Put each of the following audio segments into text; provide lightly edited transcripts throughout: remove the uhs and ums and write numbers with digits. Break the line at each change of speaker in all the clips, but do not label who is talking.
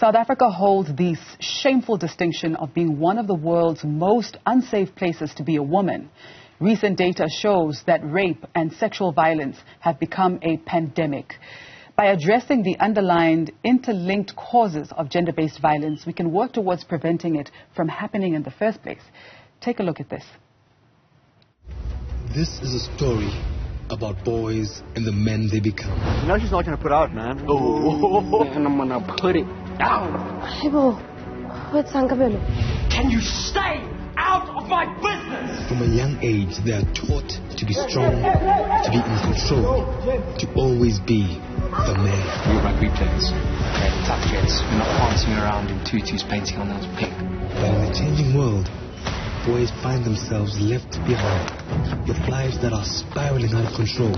South Africa holds the shameful distinction of being one of the world's most unsafe places to be a woman. Recent data shows that rape and sexual violence have become a pandemic. By addressing the underlying interlinked causes of gender-based violence, we can work towards preventing it from happening in the first place. Take a look at this.
This is a story about boys and the men they become.
You know she's not going to put out, man. Oh, and I'm going to put it down.
Can you stay out of my business?
From a young age, they are taught to be strong, to be in control, to always be the man.
We're rugby players. Okay, tough kids. We're not prancing around in tutus painting on those pink.
But in a changing world, boys find themselves left behind with lives that are spiraling out of control.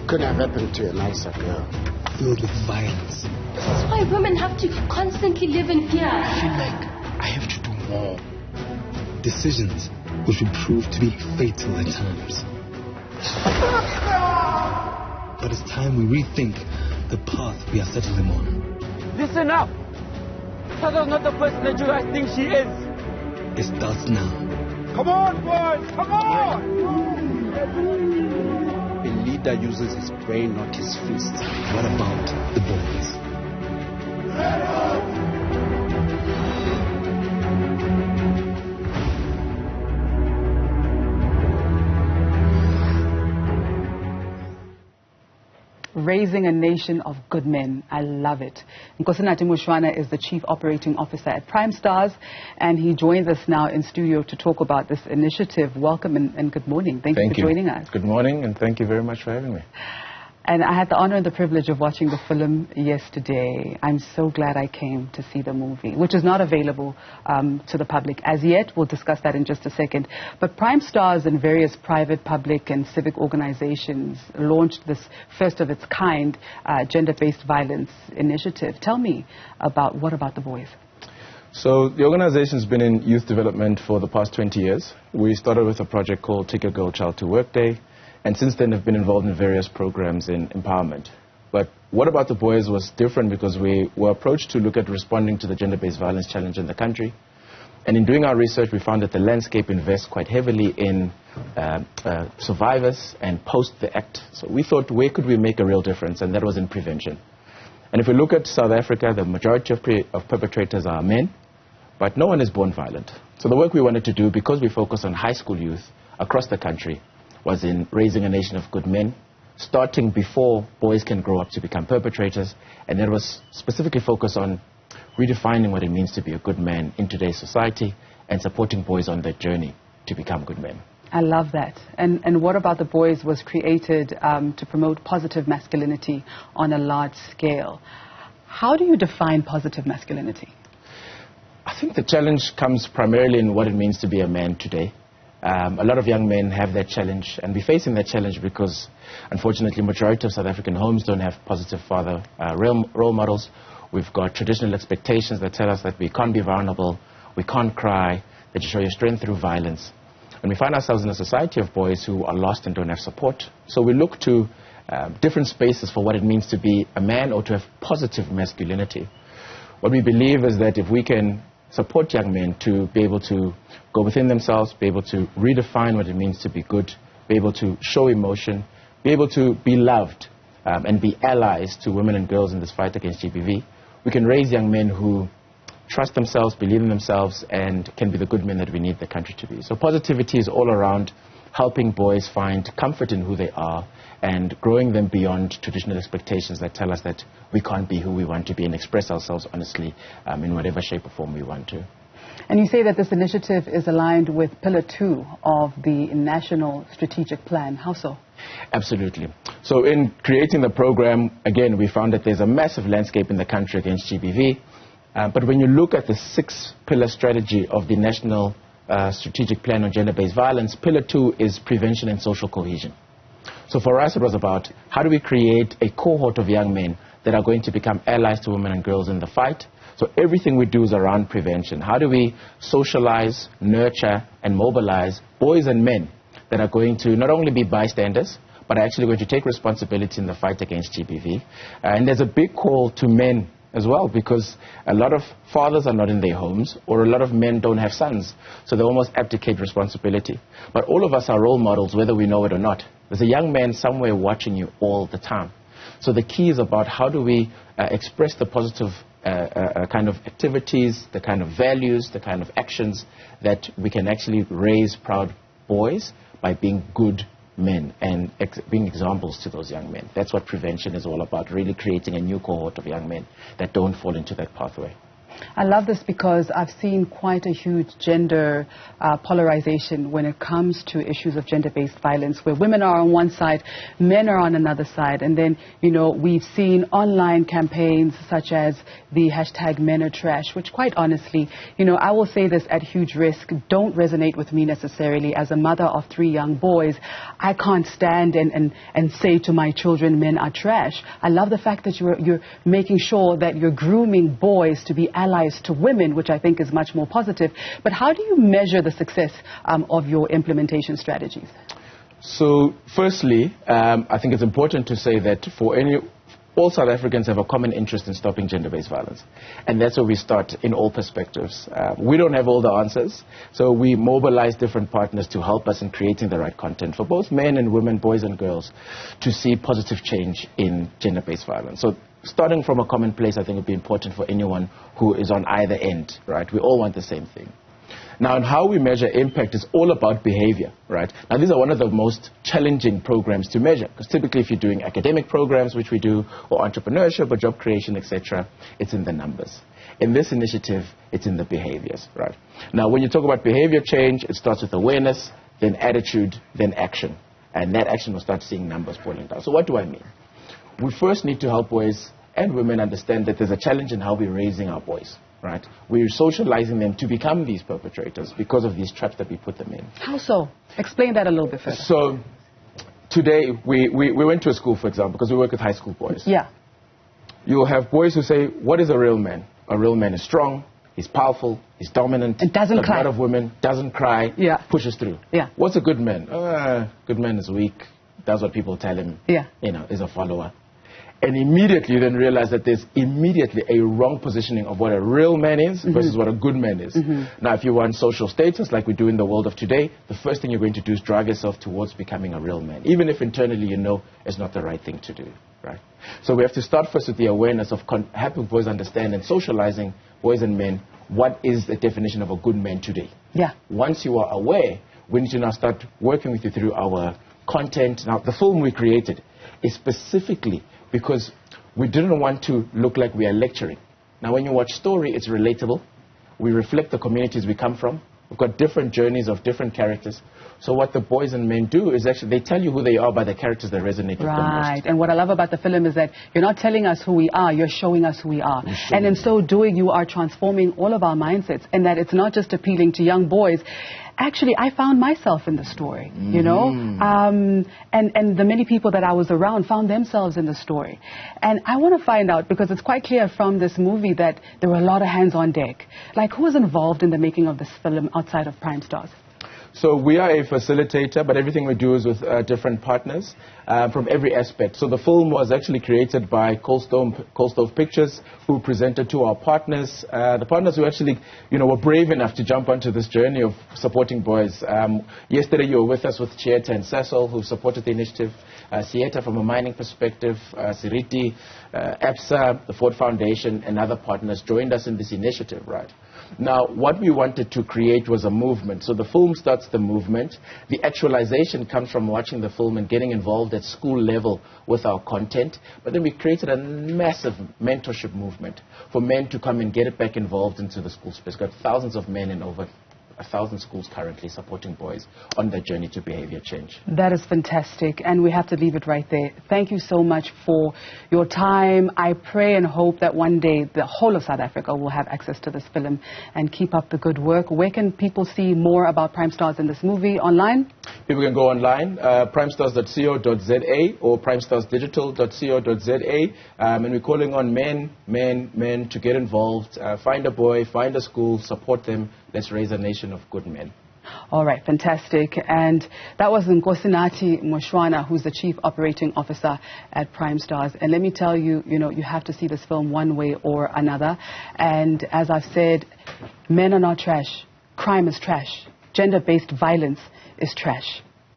Couldn't have happened to a nicer girl.
Filled with violence.
This is why women have to constantly live in fear.
I feel like I have to do more. Decisions which would prove to be fatal at times. But it's time we rethink the path we are setting them on.
Listen up. Tada's not the person that you guys think she is.
It starts now.
Come on, boys! Come on!
A leader uses his brain, not his fist.
What about the boys?
Raising a nation of good men. I love it. Nkosinathi Moshoana is the Chief Operating Officer at Primestars, and he joins us now in studio to talk about this initiative. Welcome and good morning. Thank you for joining us.
Good morning, and thank you very much for having me.
And I had the honor and the privilege of watching the film yesterday. I'm so glad I came to see the movie, which is not available to the public as yet. We'll discuss that in just a second. But Primestars and various private, public and civic organizations launched this first of its kind gender-based violence initiative. Tell me about what about the boys?
So the organization's been in youth development for the past 20 years. We started with a project called Take Your Girl Child to Work Day. And since then, have been involved in various programs in empowerment. But what about the boys was different because we were approached to look at responding to the gender-based violence challenge in the country. And in doing our research, we found that the landscape invests quite heavily in survivors and post the act. So we thought, where could we make a real difference? And that was in prevention. And if we look at South Africa, the majority of perpetrators are men, but no one is born violent. So the work we wanted to do, because we focus on high school youth across the country, was in raising a nation of good men, starting before boys can grow up to become perpetrators, and that was specifically focused on redefining what it means to be a good man in today's society and supporting boys on their journey to become good men.
I love that. And what about the boys was created to promote positive masculinity on a large scale. How do you define positive masculinity?
I think the challenge comes primarily in what it means to be a man today. A lot of young men have that challenge, and we're facing that challenge because, unfortunately, majority of South African homes don't have positive father role models. We've got traditional expectations that tell us that we can't be vulnerable, we can't cry, that you show your strength through violence. And we find ourselves in a society of boys who are lost and don't have support. So we look to different spaces for what it means to be a man or to have positive masculinity. What we believe is that if we can support young men to be able to go within themselves, be able to redefine what it means to be good, be able to show emotion, be able to be loved and be allies to women and girls in this fight against GBV. We can raise young men who trust themselves, believe in themselves, and can be the good men that we need the country to be. So positivity is all around helping boys find comfort in who they are and growing them beyond traditional expectations that tell us that we can't be who we want to be and express ourselves honestly in whatever shape or form we want to.
And you say that this initiative is aligned with Pillar 2 of the National Strategic Plan. How so?
Absolutely. So in creating the program, again, we found that there's a massive landscape in the country against GBV. But when you look at the 6-pillar strategy of the National Strategic Plan on Gender-Based Violence, Pillar 2 is prevention and social cohesion. So for us, it was about how do we create a cohort of young men that are going to become allies to women and girls in the fight. So everything we do is around prevention. How do we socialize, nurture, and mobilize boys and men that are going to not only be bystanders, but are actually going to take responsibility in the fight against GBV. And there's a big call to men as well, because a lot of fathers are not in their homes, or a lot of men don't have sons, so they almost abdicate responsibility. But all of us are role models, whether we know it or not. There's a young man somewhere watching you all the time. So the key is about how do we express the positive kind of activities, the kind of values, the kind of actions that we can actually raise proud boys by being good men and being examples to those young men. That's what prevention is all about, really creating a new cohort of young men that don't fall into that pathway.
I love this because I've seen quite a huge gender polarization when it comes to issues of gender-based violence, where women are on one side, men are on another side. And then, you know, we've seen online campaigns such as the hashtag men are trash, which quite honestly, you know, I will say this at huge risk, don't resonate with me necessarily. As a mother of 3 young boys, I can't stand and say to my children, men are trash. I love the fact that you're making sure that you're grooming boys to be allies to women, which I think is much more positive. But how do you measure the success of your implementation strategies?
So, firstly, I think it's important to say that all South Africans have a common interest in stopping gender-based violence. And that's where we start in all perspectives. We don't have all the answers, so we mobilize different partners to help us in creating the right content for both men and women, boys and girls, to see positive change in gender-based violence. So, starting from a common place, I think would be important for anyone who is on either end, right? We all want the same thing. Now, how we measure impact is all about behavior, right? Now, these are one of the most challenging programs to measure, because typically if you're doing academic programs, which we do, or entrepreneurship or job creation, etc., it's in the numbers. In this initiative, it's in the behaviors, right? Now, when you talk about behavior change, it starts with awareness, then attitude, then action. And that action will start seeing numbers falling down. So what do I mean? We first need to help boys and women understand that there's a challenge in how we're raising our boys. Right? We're socializing them to become these perpetrators because of these traps that we put them in.
How so? Explain that a little bit further.
So, today, we went to a school, for example, because we work with high school boys.
Yeah.
You'll have boys who say, what is a real man? A real man is strong, he's powerful, he's dominant,
and doesn't cry.
A lot of women, doesn't cry,
yeah,
pushes through.
Yeah.
What's a good man? Good man is weak, does what people tell him,
yeah,
you know, is a follower. And immediately you then realize that there's immediately a wrong positioning of what a real man is versus what a good man is. Now, if you want social status like we do in the world of today, the first thing you're going to do is drive yourself towards becoming a real man, even if internally you know it's not the right thing to do. Right? So we have to start first with the awareness of helping boys understand and socializing boys and men what is the definition of a good man today.
Yeah.
Once you are aware, we need to now start working with you through our content. Now, the film we created is specifically because we didn't want to look like we are lecturing. Now, when you watch story, it's relatable. We reflect the communities we come from. We've got different journeys of different characters. So what the boys and men do is actually they tell you who they are by the characters that resonate with them most.
Right. And what I love about the film is that you're not telling us who we are, you're showing us who we are. And in so doing, you are transforming all of our mindsets, and that it's not just appealing to young boys. Actually, I found myself in the story, you know, and the many people that I was around found themselves in the story. And I want to find out, because it's quite clear from this movie that there were a lot of hands on deck. Like, who was involved in the making of this film outside of Primestars?
So we are a facilitator, but everything we do is with different partners from every aspect. So the film was actually created by Cold Stove Pictures, who presented to our partners. The partners who actually, you know, were brave enough to jump onto this journey of supporting boys. Yesterday you were with us with Chieta and Cecil, who supported the initiative. Chieta from a mining perspective, Siriti, APSA, the Ford Foundation, and other partners joined us in this initiative, right? Now, what we wanted to create was a movement. So the film starts the movement. The actualization comes from watching the film and getting involved at school level with our content. But then we created a massive mentorship movement for men to come and get it back involved into the school space. We've got thousands of men in over 1,000 schools currently supporting boys on their journey to behavior change.
That is fantastic, and we have to leave it right there. Thank you so much for your time. I pray and hope that one day the whole of South Africa will have access to this film, and keep up the good work. Where can people see more about Primestars in this movie? Online?
People can go online, primestars.co.za or primestarsdigital.co.za, and we're calling on men to get involved. Find a boy, find a school, support them. Let's raise a nation of good men.
All right, fantastic. And that was Nkosinathi Moshoana, who's the Chief Operating Officer at Primestars. And let me tell you, you have to see this film one way or another. And as I've said, men are not trash. Crime is trash. Gender-based violence is trash.